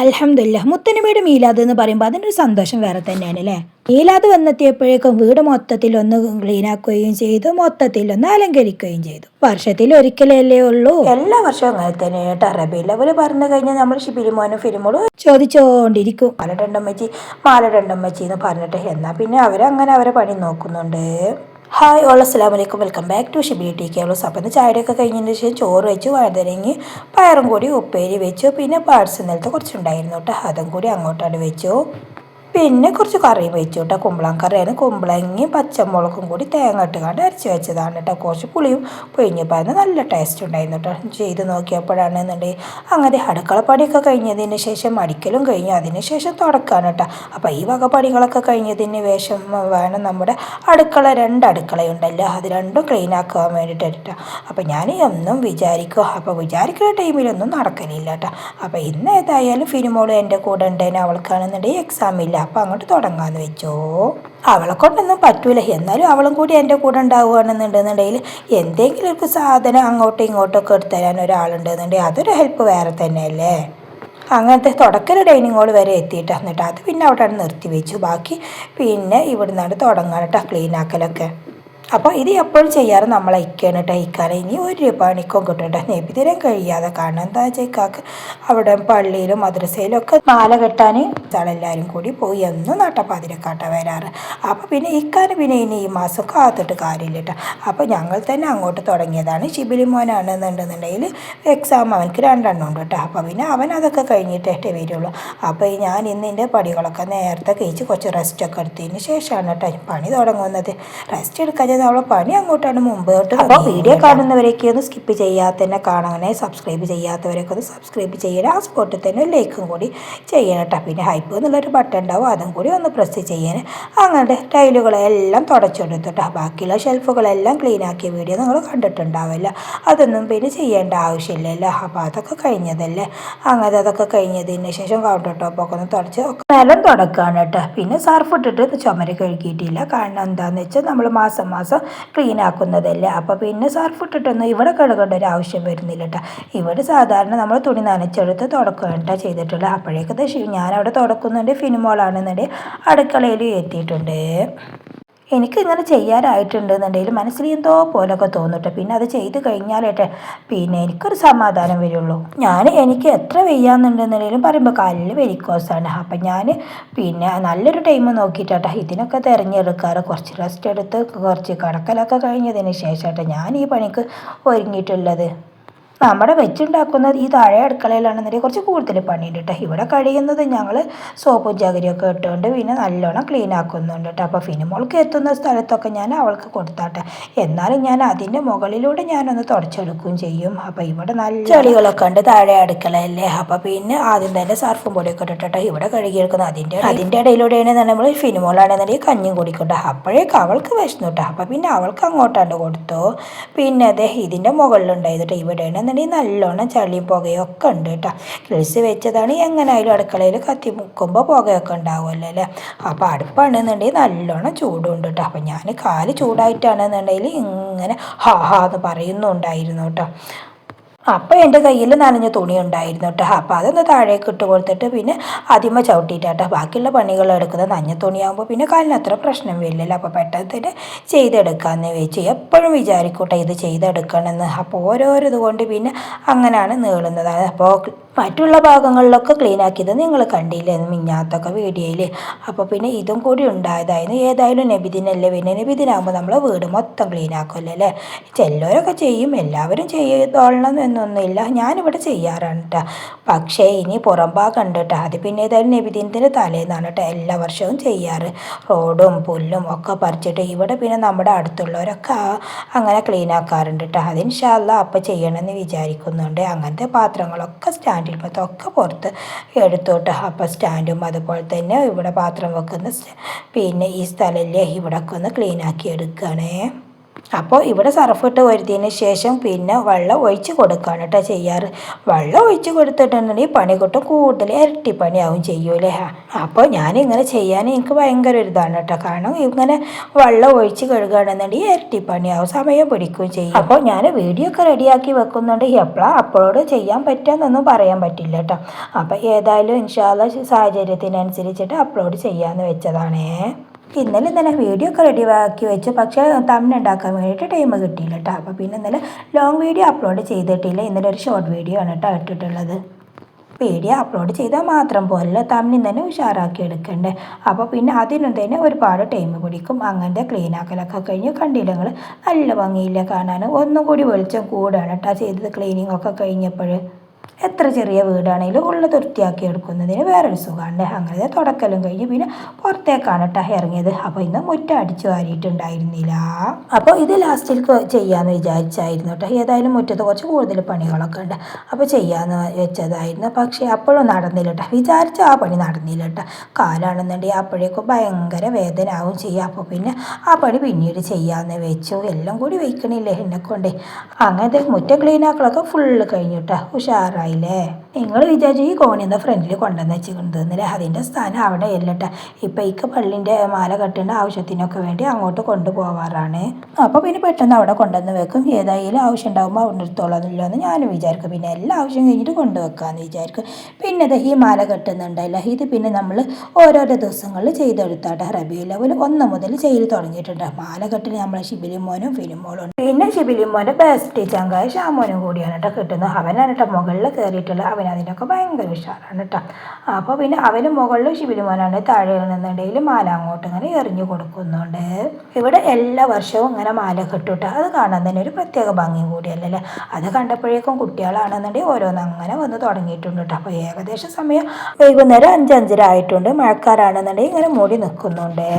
അൽഹംദുലില്ലാ. മുത്തനബിയുടെ മീലാദ് എന്ന് പറയുമ്പോൾ അതിനൊരു സന്തോഷം വേറെ തന്നെയാണ് അല്ലേ. മീലാദ് വന്നെത്തിയപ്പോഴേക്കും വീട് മൊത്തത്തിൽ ഒന്ന് ക്ലീനാക്കുകയും ചെയ്തു, മൊത്തത്തിൽ ഒന്ന് അലങ്കരിക്കുകയും ചെയ്തു. വർഷത്തിൽ ഒരിക്കലല്ലേ ഉള്ളൂ. എല്ലാ വർഷവും അങ്ങനെ തന്നെ കേട്ടോ. റബീഉൽ അവ്വൽ പറഞ്ഞു കഴിഞ്ഞാൽ നമ്മൾ ഷിബിലിമോനും ഫിലിമോളും ചോദിച്ചോണ്ടിരിക്കും, മാലടണ്ടമ്മച്ചി മാലടണ്ടമ്മച്ചി എന്ന് പറഞ്ഞിട്ട്. എന്നാൽ പിന്നെ അവരങ്ങനെ അവരെ പണി നോക്കുന്നുണ്ട്. ഹായ് ഓൾ, അസ്സലാമു അലൈക്കും, welcome back to Shibi T Kelu's. അപ്പം ഇന്ന് ചായയൊക്കെ കഴിഞ്ഞതിന് ശേഷം ചോറ് വെച്ചു, വഴുതനങ്ങി പയറും കൂടി ഉപ്പേരി വെച്ചു. പിന്നെ പാഴ്സ് ഇന്നലത്തെ കുറച്ചുണ്ടായിരുന്നു കേട്ടോ, അതും കൂടി അങ്ങോട്ടാണ് വെച്ചു. പിന്നെ കുറച്ച് കറി വെച്ചു കേട്ടോ, കുമ്പളങ്ങ കറിയാണ്. കുമ്പളങ്ങയും പച്ചമുളകും കൂടി തേങ്ങ ഇട്ടുകൊണ്ട് അരച്ച് വെച്ചതാണ് കേട്ടോ. കുറച്ച് പുളിയും പൊഴിഞ്ഞപ്പോൾ നല്ല ടേസ്റ്റ് ഉണ്ടായിരുന്നു കേട്ടോ. ചെയ്ത് നോക്കിയപ്പോഴാണെന്നുണ്ടെങ്കിൽ അങ്ങനെ അടുക്കളപ്പണിയൊക്കെ കഴിഞ്ഞതിന് ശേഷം അടിക്കലും കഴിഞ്ഞു, അതിന് ശേഷം തുടക്കാണ് കേട്ടോ. അപ്പോൾ ഈ വക പണികളൊക്കെ കഴിഞ്ഞതിന് ശേഷം വേണം നമ്മുടെ രണ്ട് അടുക്കളയുണ്ടല്ലോ, അത് രണ്ടും ക്ലീൻ ആക്കാൻ വേണ്ടിയിട്ട് കേട്ടോ. അപ്പോൾ ഞാൻ എന്നും വിചാരിക്കും, അപ്പോൾ വിചാരിക്കുന്ന ടൈമിലൊന്നും നടക്കലില്ല കേട്ടോ. അപ്പോൾ ഇന്ന് ഏതായാലും ഫിനിമോള് എൻ്റെ കൂടെ ഉണ്ടേനെ, അവൾക്കാണെന്നുണ്ടെങ്കിൽ എക്സാം ഇല്ല, അപ്പോൾ അങ്ങോട്ട് തുടങ്ങാമെന്ന് വെച്ചോ. അവളെ കൊണ്ടൊന്നും പറ്റൂല, എന്നാലും അവളും കൂടി എൻ്റെ കൂടെ ഉണ്ടാവുകയാണെന്നുണ്ടെന്നുണ്ടെങ്കിൽ എന്തെങ്കിലും ഒരു സാധനം അങ്ങോട്ടും ഇങ്ങോട്ടൊക്കെ എടുത്തുതരാൻ ഒരാളുണ്ടെന്നുണ്ടെങ്കിൽ അതൊരു ഹെൽപ്പ് വേറെ തന്നെയല്ലേ. അങ്ങനത്തെ തുടക്കൽ ഡൈനിങ് ഹോൾ വരെ എത്തിയിട്ട് എന്നിട്ട് അത് പിന്നെ അവിടെ നിർത്തി വെച്ചു. ബാക്കി പിന്നെ ഇവിടുന്നാണ് തുടങ്ങാൻ കേട്ടോ ക്ലീൻ ആക്കലൊക്കെ. അപ്പോൾ ഇത് എപ്പോഴും ചെയ്യാറ് നമ്മളെ ഇക്കാണ് കേട്ടോ. ഇക്കാനെ ഇനി ഒരു പണിക്കും കിട്ടും നബിദിനം കഴിയാതെ. കാരണം എന്താ വെച്ചാൽ ഇക്കാക്ക് അവിടെ പള്ളിയിലും മദ്രസയിലും ഒക്കെ മാല കെട്ടാൻ ആളെല്ലാവരും കൂടി പോയി എന്നും നട്ടപ്പാതിരക്കാട്ട വരാറ്. അപ്പോൾ പിന്നെ ഇക്കാന് പിന്നെ ഇനി ഈ മാസം കാത്തിട്ട് കാര്യമില്ല കേട്ടോ. അപ്പോൾ ഞങ്ങൾ തന്നെ അങ്ങോട്ട് തുടങ്ങിയതാണ്. ഷിബിലി മോനാണെന്നുണ്ടെന്നുണ്ടെങ്കിൽ എക്സാം അവനക്ക് 2 എണ്ണം ഉണ്ട് കേട്ടോ. അപ്പോൾ പിന്നെ അവൻ അതൊക്കെ കഴിഞ്ഞിട്ടേ വരുള്ളൂ. അപ്പോൾ ഞാൻ ഇന്നിൻ്റെ പണികളൊക്കെ നേരത്തെ കഴിച്ച് കുറച്ച് റെസ്റ്റൊക്കെ എടുത്തതിന് ശേഷമാണ് കേട്ടോ പണി തുടങ്ങുന്നത്. റെസ്റ്റ് എടുക്കാൻ നമ്മളെ പണി അങ്ങോട്ടാണ് മുമ്പോട്ട്. അപ്പോൾ വീഡിയോ കാണുന്നവരൊക്കെ ഒന്ന് സ്കിപ്പ് ചെയ്യാതെ തന്നെ കാണണേ. സബ്സ്ക്രൈബ് ചെയ്യാത്തവരൊക്കെ ഒന്ന് സബ്സ്ക്രൈബ് ചെയ്യണം. ആ സ്പോട്ടിൽ തന്നെ ലൈക്കും കൂടി ചെയ്യണം കേട്ടോ. പിന്നെ ഹൈപ്പ് എന്നുള്ളൊരു ബട്ടൺ ഉണ്ടാവും, അതും കൂടി ഒന്ന് പ്രസ് ചെയ്യാൻ. അങ്ങനെ ടൈലുകളെല്ലാം തുടച്ചെടുത്തിട്ടോ. ബാക്കിയുള്ള ഷെൽഫുകളെല്ലാം ക്ലീൻ ആക്കിയ വീഡിയോ നിങ്ങൾ കണ്ടിട്ടുണ്ടാവില്ല, അതൊന്നും പിന്നെ ചെയ്യേണ്ട ആവശ്യമില്ലല്ലോ. അപ്പോൾ അതൊക്കെ കഴിഞ്ഞതല്ലേ. അങ്ങനെ അതൊക്കെ കഴിഞ്ഞതിന് ശേഷം കൗണ്ടർ ടോപ്പൊക്കെ ഒന്ന് തുടച്ച് നിലം തുടക്കുകയാണ് കേട്ടോ. പിന്നെ സർഫ് ഇട്ടിട്ട് ചുമര് കഴുകിയിട്ടില്ല. കാരണം എന്താണെന്ന് വെച്ചാൽ നമ്മൾ മാസം ക്ലീൻ ആക്കുന്നതല്ലേ. അപ്പോൾ പിന്നെ സർഫ് ഇട്ടിട്ടൊന്നും ഇവിടെ കഴുകേണ്ട ഒരു ആവശ്യം വരുന്നില്ല കേട്ടോ. ഇവിടെ സാധാരണ നമ്മൾ തുണി നനച്ചെടുത്ത് തുടക്കുകയാണ് ചെയ്തിട്ടുള്ളത്. അപ്പോഴേക്കത് ഞാനവിടെ തുടക്കുന്നുണ്ട്. ഫിനിമോളാണെന്നുണ്ടെങ്കിൽ അടുക്കളയിൽ എത്തിയിട്ടുണ്ട്. എനിക്കിങ്ങനെ ചെയ്യാനായിട്ടുണ്ടെന്നുണ്ടെങ്കിൽ മനസ്സിൽ എന്തോ പോലൊക്കെ തോന്നിട്ട് പിന്നെ അത് ചെയ്ത് കഴിഞ്ഞാലേട്ടെ പിന്നെ എനിക്കൊരു സമാധാനം വരുള്ളൂ. എനിക്ക് എത്ര വയ്യാന്നുണ്ടെന്നുണ്ടെങ്കിലും പറയുമ്പോൾ കാലിൽ വെരിക്കോസാണ്. അപ്പം ഞാൻ പിന്നെ നല്ലൊരു ടൈം നോക്കിയിട്ടാ ഇതിനൊക്കെ തിരഞ്ഞെടുക്കാറ്. കുറച്ച് റെസ്റ്റ് എടുത്ത് കുറച്ച് കടക്കലൊക്കെ കഴിഞ്ഞതിന് ശേഷമായിട്ട് ഞാൻ ഈ പണിക്ക് ഒരുങ്ങിയിട്ടുള്ളത്. നമ്മുടെ വെച്ചുണ്ടാക്കുന്നത് ഈ താഴെ അടുക്കളയിലാണെന്നുണ്ടെങ്കിൽ കുറച്ച് കൂടുതൽ പണിയുണ്ട് കേട്ടോ. ഇവിടെ കഴിയുന്നത് ഞങ്ങൾ സോപ്പും ചകിരിയൊക്കെ ഇട്ടുകൊണ്ട് പിന്നെ നല്ലോണം ക്ലീൻ ആക്കുന്നുണ്ട് കേട്ടോ. അപ്പോൾ ഫിനിമോൾക്ക് എത്തുന്ന സ്ഥലത്തൊക്കെ ഞാൻ അവൾക്ക് കൊടുത്താട്ടെ. എന്നാലും ഞാൻ അതിൻ്റെ മുകളിലൂടെ ഞാനൊന്ന് തുടച്ചെടുക്കുകയും ചെയ്യും. അപ്പോൾ ഇവിടെ നല്ല ചെളികളൊക്കെ ഉണ്ട് താഴെ അടുക്കളയല്ലേ. അപ്പോൾ പിന്നെ ആദ്യം തന്നെ സർഫും പൊടിയൊക്കെ ഇട്ടിട്ടോ ഇവിടെ കഴുകിയെടുക്കുന്നത്. അതിൻ്റെ ഇടയിലൂടെയാണ് നമ്മൾ ഫിനിമോളാണെന്നുണ്ടെങ്കിൽ കഞ്ഞിയും കുടിക്കട്ടോ. അപ്പോഴേക്കും അവൾക്ക് വിശന്നു കേട്ടോ. അപ്പോൾ പിന്നെ അവൾക്ക് അങ്ങോട്ടാണ്ട് കൊടുത്തു. പിന്നെ അതെ ഇതിൻ്റെ മുകളിലുണ്ടായിരുന്നു ഇവിടെയാണ് നല്ലോണം ചളിയും പുകയൊക്കെ ഉണ്ട് കേട്ടോ. ഗ്രിൽസ് വെച്ചതാണ്. എങ്ങനെയായാലും അടുക്കളയിൽ കത്തി മുക്കുമ്പോൾ പുകയൊക്കെ ഉണ്ടാവുമല്ലോ അല്ലേ. അപ്പോൾ അടുപ്പാണെന്നുണ്ടെങ്കിൽ നല്ലോണം ചൂടുണ്ട് കേട്ടോ. അപ്പം ഞാൻ കാല് ചൂടായിട്ടാണെന്നുണ്ടെങ്കിൽ ഇങ്ങനെ ഹാ ഹാ എന്ന് പറയുന്നുണ്ടായിരുന്നു കേട്ടോ. അപ്പോൾ എൻ്റെ കയ്യിൽ നനഞ്ഞ തുണി ഉണ്ടായിരുന്നു കേട്ടോ. അപ്പോൾ അതൊന്ന് താഴേക്ക് ഇട്ട് കൊടുത്തിട്ട് പിന്നെ ആദ്യമേ ചവിട്ടിയിട്ടാട്ടോ ബാക്കിയുള്ള പണികൾ എടുക്കുന്നത്. നനഞ്ഞ തുണിയാകുമ്പോൾ പിന്നെ കാലിന് അത്ര പ്രശ്നം വരില്ലല്ലോ. അപ്പോൾ പെട്ടെന്ന് തന്നെ ചെയ്തെടുക്കാമെന്ന് വെച്ച് എപ്പോഴും വിചാരിക്കൂട്ടെ ഇത് ചെയ്തെടുക്കണമെന്ന്. അപ്പോൾ ഓരോരോ ഇതുകൊണ്ട് പിന്നെ അങ്ങനെയാണ് നീളുന്നത്. അപ്പോൾ മറ്റുള്ള ഭാഗങ്ങളിലൊക്കെ ക്ലീൻ ആക്കിയത് നിങ്ങൾ കണ്ടില്ലേ മിഞ്ഞാത്തൊക്കെ വീഡിയോയിൽ. അപ്പോൾ പിന്നെ ഇതും കൂടി ഉണ്ടായതായിരുന്നു. ഏതായാലും നബിദിനല്ലേ, പിന്നെ നബിദിനാകുമ്പോൾ നമ്മൾ വീട് മൊത്തം ക്ലീൻ ആക്കുമല്ലോ അല്ലേ. ചിലവരൊക്കെ ചെയ്യും, എല്ലാവരും ചെയ്തോളണം എന്നൊന്നുമില്ല. ഞാനിവിടെ ചെയ്യാറാണ് കേട്ടോ. പക്ഷേ ഇനി പുറം ഭാഗം ഉണ്ട് കേട്ടോ. അത് പിന്നെ ഏതായാലും നബിദിനത്തിൻ്റെ തലേന്നാണ് കേട്ടോ എല്ലാ വർഷവും ചെയ്യാറ്. റോഡും പുല്ലും ഒക്കെ പറിച്ചിട്ട് ഇവിടെ പിന്നെ നമ്മുടെ അടുത്തുള്ളവരൊക്കെ അങ്ങനെ ക്ലീൻ ആക്കാറുണ്ട് കേട്ടോ. അത് ഇൻഷാ അല്ലാഹ് അപ്പം ചെയ്യണമെന്ന് വിചാരിക്കുന്നുണ്ട്. അങ്ങനത്തെ പാത്രങ്ങളൊക്കെ സ്റ്റാൻഡിൽമത്തൊക്കെ പുറത്ത് എടുത്തോട്ട്. അപ്പോൾ സ്റ്റാൻഡും അതുപോലെ തന്നെ ഇവിടെ പാത്രം വെക്കുന്ന പിന്നെ ഈ സ്ഥലമല്ലേ ഇവിടെയൊക്കെ ഒന്ന് ക്ലീൻ ആക്കി എടുക്കുകയാണേ. അപ്പോൾ ഇവിടെ സർഫിട്ട് വരുത്തിയതിന് ശേഷം പിന്നെ വെള്ളം ഒഴിച്ച് കൊടുക്കുകയാണ് കേട്ടോ ചെയ്യാറ്. വെള്ളം ഒഴിച്ച് കൊടുത്തിട്ടുണ്ടെങ്കിൽ പണി കിട്ടും, കൂടുതൽ ഇരട്ടി പണിയാവും ചെയ്യൂലേ. അപ്പോൾ ഞാനിങ്ങനെ ചെയ്യാൻ എനിക്ക് ഭയങ്കര ഒരു ഇതാണ് കേട്ടോ. കാരണം ഇങ്ങനെ വെള്ളം ഒഴിച്ച് കഴുകുകയാണെന്നുണ്ടെങ്കിൽ ഇരട്ടി പണിയാവും, സമയം പിടിക്കുകയും ചെയ്യും. അപ്പോൾ ഞാൻ വീഡിയോ ഒക്കെ റെഡിയാക്കി വെക്കുന്നുണ്ട്, എപ്പോഴാണ് അപ്ലോഡ് ചെയ്യാൻ പറ്റുകയെന്നൊന്നും പറയാൻ പറ്റില്ല കേട്ടോ. അപ്പോൾ ഏതായാലും ഇൻഷാ അല്ലാഹ് സാഹചര്യത്തിനനുസരിച്ചിട്ട് അപ്ലോഡ് ചെയ്യാമെന്ന് വെച്ചതാണേ. ഇന്നലെ വീഡിയോ ഒക്കെ റെഡിയാക്കി വെച്ചു, പക്ഷേ തമ്മിൽ ഉണ്ടാക്കാൻ വേണ്ടിയിട്ട് ടൈം കിട്ടിയില്ല കേട്ടോ. അപ്പോൾ പിന്നെ ഇന്നലെ ലോങ് വീഡിയോ അപ്ലോഡ് ചെയ്തിട്ടില്ല, ഇന്നലെ ഒരു ഷോർട്ട് വീഡിയോ ആണ് കേട്ടോ ഇട്ടിട്ടുള്ളത്. വീഡിയോ അപ്ലോഡ് ചെയ്താൽ മാത്രം പോലെ തമ്മിൽ തന്നെ ഉഷാറാക്കി എടുക്കണ്ടേ. അപ്പോൾ പിന്നെ അതിനും തന്നെ ഒരുപാട് ടൈം പിടിക്കും. അങ്ങനത്തെ ക്ലീൻ ആക്കലൊക്കെ കഴിഞ്ഞ് കണ്ടില്ല നല്ല ഭംഗിയില്ല കാണാൻ. ഒന്നും കൂടി വെളിച്ചം കൂടാണ് കേട്ടോ ചെയ്തത് ക്ലീനിങ് ഒക്കെ കഴിഞ്ഞപ്പോൾ. എത്ര ചെറിയ വീടാണെങ്കിലും ഉള്ളത് വൃത്തിയാക്കി എടുക്കുന്നതിന് വേറൊരു സുഖമാണ്. അങ്ങനെ തുടക്കലും കഴിഞ്ഞ് പിന്നെ പുറത്തേക്കാണ് കേട്ടോ ഇറങ്ങിയത്. അപ്പോൾ ഇന്ന് മുറ്റം അടിച്ചു വാരിയിട്ടുണ്ടായിരുന്നില്ല. അപ്പോൾ ഇത് ലാസ്റ്റിൽ ചെയ്യാമെന്ന് വിചാരിച്ചായിരുന്നു കേട്ടോ. ഏതായാലും മുറ്റത്ത് കുറച്ച് കൂടുതൽ പണികളൊക്കെ ഉണ്ട്, അപ്പോൾ ചെയ്യാമെന്ന് വെച്ചതായിരുന്നു. പക്ഷേ അപ്പോഴും നടന്നില്ല കേട്ടോ, വിചാരിച്ച ആ പണി നടന്നില്ല കേട്ടോ. കാലാണെന്നുണ്ടെങ്കിൽ അപ്പോഴേക്കും ഭയങ്കര വേദന ആവും ചെയ്യുക. അപ്പോൾ പിന്നെ ആ പണി പിന്നീട് ചെയ്യാമെന്ന് വെച്ചു. എല്ലാം കൂടി വയ്ക്കണില്ലേ എന്നെക്കൊണ്ട്. അങ്ങനത്തെ മുറ്റം ക്ലീനാക്കലൊക്കെ ഫുള്ള് കഴിഞ്ഞു കേട്ടോ, ഉഷാറായി. നിങ്ങൾ വിചാരിച്ചു ഈ കോണിൻ്റെ ഫ്രണ്ടിൽ കൊണ്ടുവന്ന് വെച്ചിട്ടുണ്ടെന്നില്ല, അതിൻ്റെ സ്ഥാനം അവിടെ ഇല്ലട്ടെ. ഇപ്പം ഇക്ക് പള്ളിൻ്റെ മാല കെട്ടേണ്ട ആവശ്യത്തിനൊക്കെ വേണ്ടി അങ്ങോട്ട് കൊണ്ടുപോവാറാണ്. അപ്പോൾ പിന്നെ പെട്ടെന്ന് അവിടെ കൊണ്ടുവന്ന് വെക്കും. ഏതായാലും ആവശ്യം ഉണ്ടാകുമ്പോൾ അവിടെ എടുത്തോളന്നില്ലോ എന്ന് ഞാനും വിചാരിക്കും. പിന്നെ എല്ലാ ആവശ്യം കഴിഞ്ഞിട്ട് കൊണ്ടുവെക്കാമെന്ന് വിചാരിക്കും. പിന്നെ ഈ മാല കെട്ടുന്നുണ്ടല്ലോ, ഇത് പിന്നെ നമ്മൾ ഓരോരോ ദിവസങ്ങളിൽ ചെയ്തെടുത്താട്ടെ. റബീഉൽ അവ്വൽ 1 മുതൽ ചെയ്ത് തുടങ്ങിയിട്ടുണ്ട്. മാല കെട്ടിന് നമ്മളെ ഷിബിലി മോനും ഫിലിമോളും, പിന്നെ ഷിബിലി മോൻ്റെ ബെസ്റ്റ് ചങ്കായ ഷാമോനും കൂടിയാണ് കേട്ടോ കിട്ടുന്നത്. അവനാണ് കേട്ടോ മുകളിൽ കയറിയിട്ടുള്ള, അവനതിനൊക്കെ ഭയങ്കര ഉഷാറാണ് കേട്ടോ. അപ്പോൾ പിന്നെ അവന് മുകളിൽ ഷിബിലിമോനാണ്, താഴെ നിന്നുണ്ടെങ്കിൽ മാല അങ്ങോട്ട് ഇങ്ങനെ എറിഞ്ഞു കൊടുക്കുന്നുണ്ട്. ഇവിടെ എല്ലാ വർഷവും ഇങ്ങനെ മാല കെട്ടുട്ടോ, അത് കാണാൻ തന്നെ ഒരു പ്രത്യേക ഭംഗിയും കൂടിയല്ലേ. അത് കണ്ടപ്പോഴേക്കും കുട്ടികളാണെന്നുണ്ടെങ്കിൽ ഓരോന്ന് അങ്ങനെ വന്ന് തുടങ്ങിയിട്ടുണ്ട് കേട്ടോ. അപ്പോൾ ഏകദേശം സമയം വൈകുന്നേരം 5-5:30 ആയിട്ടുണ്ട്. മഴക്കാരാണെന്നുണ്ടെങ്കിൽ ഇങ്ങനെ മൂടി നിൽക്കുന്നുണ്ട്.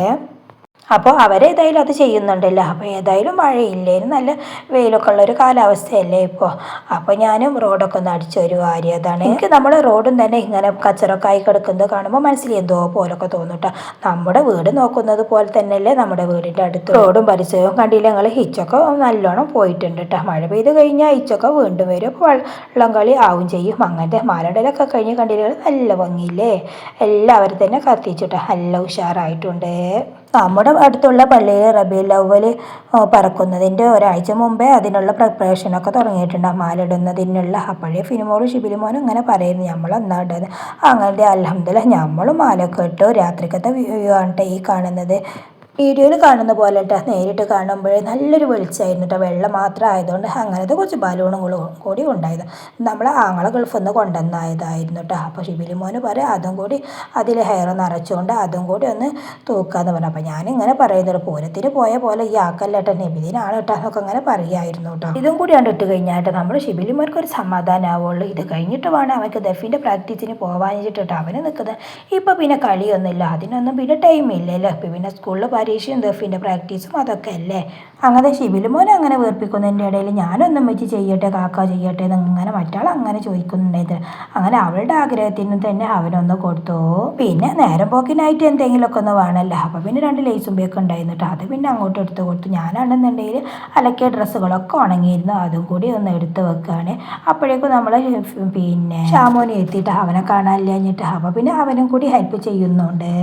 അപ്പോൾ അവരേതായാലും അത് ചെയ്യുന്നുണ്ടല്ലോ. അപ്പോൾ ഏതായാലും മഴയില്ലേനും നല്ല വെയിലൊക്കെ ഉള്ളൊരു കാലാവസ്ഥയല്ലേ ഇപ്പോൾ. അപ്പോൾ ഞാനും റോഡൊക്കെ ഒന്ന് അടിച്ചൊരു വാരിയതാണ്. എനിക്ക് നമ്മുടെ റോഡും തന്നെ ഇങ്ങനെ കച്ചറൊക്കെ ആയി കിടക്കുന്നത് കാണുമ്പോൾ മനസ്സിൽ എന്തോ പോലൊക്കെ തോന്നുട്ടോ. നമ്മുടെ വീട് നോക്കുന്നത് പോലെ തന്നെയല്ലേ നമ്മുടെ വീടിൻ്റെ അടുത്ത് റോഡും പരിസരവും കണ്ടില്ല നിങ്ങൾ. ഹിച്ചൊക്കെ നല്ലോണം പോയിട്ടുണ്ട് കേട്ടോ. മഴ പെയ്ത് കഴിഞ്ഞാൽ ഹിച്ചൊക്കെ വീണ്ടും വരും, അപ്പോൾ വെള്ളം കളി ആവും ചെയ്യും. അങ്ങനത്തെ മലടലൊക്കെ കഴിഞ്ഞ് കണ്ടില്ല നല്ല ഭംഗിയില്ലേ. എല്ലാവരും തന്നെ കത്തിച്ചിട്ടോ, നല്ല ഉഷാറായിട്ടുണ്ട്. നമ്മുടെ അടുത്തുള്ള പള്ളിയിൽ റബീഉൽ അവ്വൽ പറക്കുന്നതിൻ്റെ ഒരാഴ്ച മുമ്പേ അതിനുള്ള പ്രിപ്പറേഷനൊക്കെ തുടങ്ങിയിട്ടുണ്ട്, മാലിടുന്നതിനുള്ള. അപ്പോഴേ ഫിനിമോളും ഷിബിലിമോനും ഇങ്ങനെ പറയുന്നു നമ്മളെന്നാ ഇടുന്നത്. അങ്ങനത്തെ അൽഹംദുലില്ലാഹ് നമ്മളും മാലൊക്കെ ഇട്ടു. രാത്രിക്കത്തെ വ്യൂ ആണ് ഈ കാണുന്നത്. വീഡിയോയിൽ കാണുന്ന പോലെ കേട്ടോ, നേരിട്ട് കാണുമ്പോഴേ നല്ലൊരു വെളിച്ചമായിരുന്നു കേട്ടോ. വെള്ളം മാത്രം ആയതുകൊണ്ട് അങ്ങനത്തെ കുറച്ച് ബലൂണുകളും കൂടി ഉണ്ടായത്. നമ്മളെ ആങ്ങളെ ഗൾഫിൽ നിന്ന് കൊണ്ടുവന്നായതായിരുന്നു കേട്ടോ. അപ്പോൾ ഷിബിലിമോന് പറയാം അതും കൂടി അതിൽ ഹെയർ നിറച്ചുകൊണ്ട് അതും കൂടി ഒന്ന് തൂക്കാന്ന് പറഞ്ഞു. അപ്പോൾ ഞാനിങ്ങനെ പറയുന്നത് പൂരത്തിന് പോയ പോലെ ഈ ആക്കല്ല കേട്ടോ, നബിദിനാണ് കേട്ടോ എന്നൊക്കെ അങ്ങനെ പറയുമായിരുന്നു കേട്ടോ. ഇതും കൂടി കണ്ടിട്ട് കഴിഞ്ഞാൽ കേട്ടോ നമ്മുടെ ഷിബിലിമോർക്ക് ഒരു സമാധാനമാവുള്ളൂ. ഇത് കഴിഞ്ഞിട്ട് വേണം അവർക്ക് ദഫിൻ്റെ പ്രാക്ടീസിന് പോകാനിട്ട് കേട്ടോ അവന് നിൽക്കുന്നത്. ഇപ്പോൾ പിന്നെ കളിയൊന്നുമില്ല, അതിനൊന്നും പിന്നെ ടൈമില്ലല്ലോ. ഇപ്പം പിന്നെ സ്കൂളിൽ പരീക്ഷയും ദഫിൻ്റെ പ്രാക്ടീസും അതൊക്കെ അല്ലേ. അങ്ങനെ ഷിബിലിമോനെ അങ്ങനെ വേർപ്പിക്കുന്നതിൻ്റെ ഇടയിൽ ഞാനൊന്നും വെച്ച് ചെയ്യട്ടെ കാക്ക ചെയ്യട്ടെ എന്നിങ്ങനെ മറ്റാൾ അങ്ങനെ ചോദിക്കുന്നുണ്ടായത്. അങ്ങനെ അവളുടെ ആഗ്രഹത്തിന് തന്നെ അവനൊന്ന് കൊടുത്തു. പിന്നെ നേരം പോക്കിനായിട്ട് എന്തെങ്കിലുമൊക്കെ ഒന്ന് വേണമല്ലോ. അപ്പോൾ പിന്നെ 2 ലേസും ബേക്ക് ഉണ്ടായിരുന്നു കേട്ടോ, അത് പിന്നെ അങ്ങോട്ട് എടുത്ത് കൊടുത്തു. ഞാനാണെന്നുണ്ടെങ്കിൽ അലക്കിയ ഡ്രസ്സുകളൊക്കെ ഉണങ്ങിയിരുന്നു, അതും കൂടി ഒന്ന് എടുത്ത് വെക്കുകയാണ്. അപ്പോഴേക്കും നമ്മൾ പിന്നെ ഷാമോനെ എത്തിയിട്ട് അവനെ കാണാനില്ല കഴിഞ്ഞിട്ട്, അപ്പോൾ പിന്നെ അവനും കൂടി ഹെൽപ്പ് ചെയ്യുന്നുണ്ട്.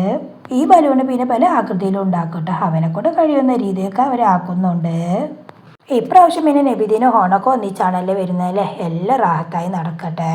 ഈ ബലൂണ് പിന്നെ പല ആകൃതിയിലും ഉണ്ടാക്കട്ടെ, അവനെ കൊണ്ട് കഴിയുന്ന രീതിയൊക്കെ അവരാക്കുന്നുണ്ട്. ഇപ്രാവശ്യം പിന്നെ നബിദിനും ഓണൊക്കെ ഒന്നിച്ചാണല്ലേ വരുന്നതല്ലേ, എല്ലാം റാഹത്തായി നടക്കട്ടെ.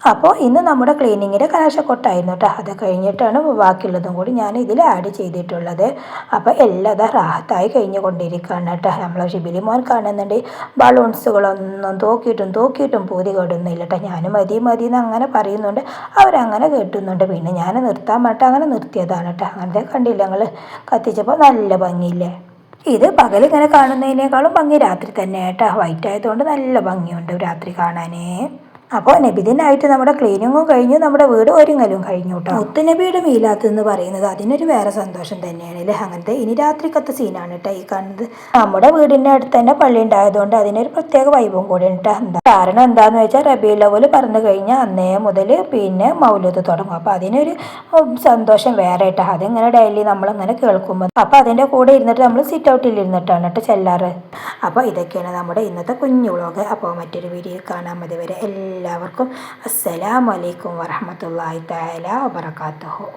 അപ്പോൾ ഇന്ന് നമ്മുടെ ക്ലീനിങ്ങിൻ്റെ കലാശക്കൊട്ടായിരുന്നു കേട്ടോ. അത് കഴിഞ്ഞിട്ടാണ് ബാക്കിയുള്ളതും കൂടി ഞാൻ ഇതിൽ ആഡ് ചെയ്തിട്ടുള്ളത്. അപ്പോൾ എല്ലാം റാഹത്തായി കഴിഞ്ഞുകൊണ്ടിരിക്കുകയാണ് കേട്ടോ. നമ്മളെ ഷിബിലിമോൻ കാണുന്നുണ്ട് ബലൂൺസുകളൊന്നും തൂക്കിയിട്ടും പൂതി കേടുന്നില്ല കേട്ടോ. ഞാൻ മതി എന്ന് അങ്ങനെ പറയുന്നുണ്ട്, അവരങ്ങനെ കേട്ടുന്നുണ്ട്. പിന്നെ ഞാൻ നിർത്താൻ പറഞ്ഞിട്ട് അങ്ങനെ നിർത്തിയതാണ് കേട്ടോ. അങ്ങനത്തെ കണ്ടില്ല ഞങ്ങൾ കത്തിച്ചപ്പോൾ നല്ല ഭംഗിയില്ലേ. ഇത് പകലിങ്ങനെ കാണുന്നതിനേക്കാളും ഭംഗി രാത്രി തന്നെ കേട്ടോ. വൈറ്റ് ആയതുകൊണ്ട് നല്ല ഭംഗിയുണ്ട് രാത്രി കാണാനേ. അപ്പോൾ നബിദിനായിട്ട് നമ്മുടെ ക്ലീനിങ്ങും കഴിഞ്ഞു, നമ്മുടെ വീട് ഒരുങ്ങലും കഴിഞ്ഞു കേട്ടോ. മുത്തുനബിയുടെ മീലാത്ത് എന്ന് പറയുന്നത് അതിനൊരു വേറെ സന്തോഷം തന്നെയാണ് അല്ലേ. അങ്ങനത്തെ ഇനി രാത്രിക്കത്തെ സീനാണ് കേട്ടോ ഈ കാണുന്നത്. നമ്മുടെ വീടിൻ്റെ അടുത്ത് തന്നെ പള്ളി ഉണ്ടായതുകൊണ്ട് അതിനൊരു പ്രത്യേക വൈബും കൂടി ഉണ്ട്. കാരണം എന്താണെന്ന് വെച്ചാൽ റബീഉൽ അവ്വൽ പറഞ്ഞു കഴിഞ്ഞാൽ അന്നേ മുതൽ പിന്നെ മൗലൂദ് തുടങ്ങും. അപ്പോൾ അതിനൊരു സന്തോഷം വേറെ കേട്ടോ. അതിങ്ങനെ ഡെയിലി നമ്മളിങ്ങനെ കേൾക്കുമ്പോൾ അപ്പോൾ അതിൻ്റെ കൂടെ ഇരുന്നിട്ട് നമ്മൾ സിറ്റ് ഔട്ടിൽ ഇരുന്നിട്ടാണ് കേട്ടോ ചെല്ലാറ്. അപ്പോൾ ഇതൊക്കെയാണ് നമ്മുടെ ഇന്നത്തെ കുഞ്ഞു വ്ളോഗ്. അപ്പോൾ മറ്റൊരു വീഡിയോ കാണാൻ മതി വരെ എല്ലാവർക്കും അസ്സലാമു അലൈക്കും വറഹ്മത്തുള്ളാഹി തആല വബറകാതുഹു.